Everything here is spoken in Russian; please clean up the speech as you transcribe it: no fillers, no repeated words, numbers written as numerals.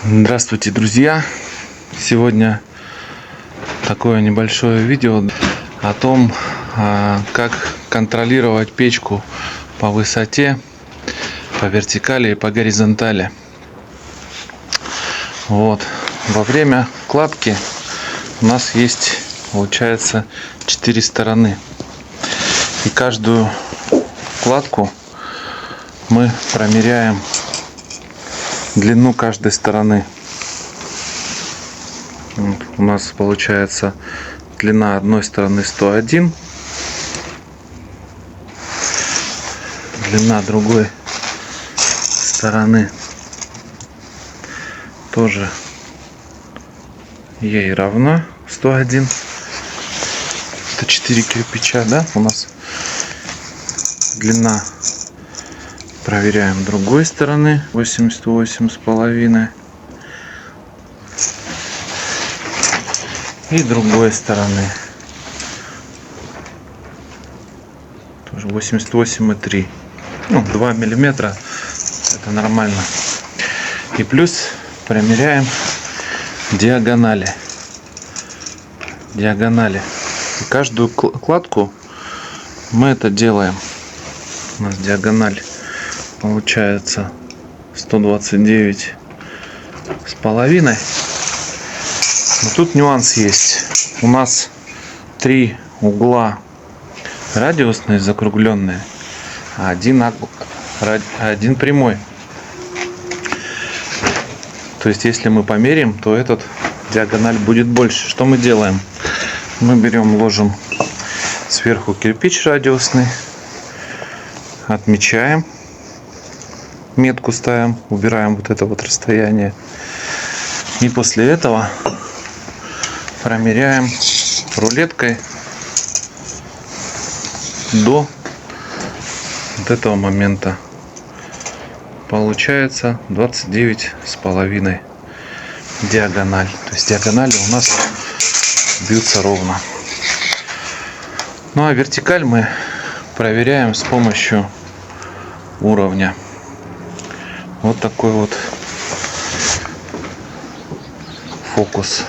Здравствуйте, друзья! Сегодня такое небольшое видео о том, как контролировать печку по высоте, по вертикали и по горизонтали. Вот. Во время кладки у нас есть, получается, 4 стороны. И каждую кладку мы промеряем длину каждой стороны. Вот, у нас получается длина одной стороны 101, длина другой стороны тоже ей равна 101. Это 4 кирпича, да, у нас длина. Проверяем другой стороны 88,5 и другой стороны тоже 88,3. 2 миллиметра, это нормально. И плюс промеряем диагонали. И каждую кладку мы это делаем. У нас диагональ получается 129,5. Но тут нюанс есть. У нас 3 угла радиусные, закругленные, а один прямой. То есть если мы померим, то этот диагональ будет больше. Что мы делаем? Мы берем, ложим сверху кирпич радиусный, отмечаем, метку ставим, убираем вот это вот расстояние. И после этого промеряем рулеткой до вот этого момента. Получается 29,5 диагональ. То есть диагонали у нас бьются ровно. Ну а вертикаль мы проверяем с помощью уровня. Вот такой вот фокус.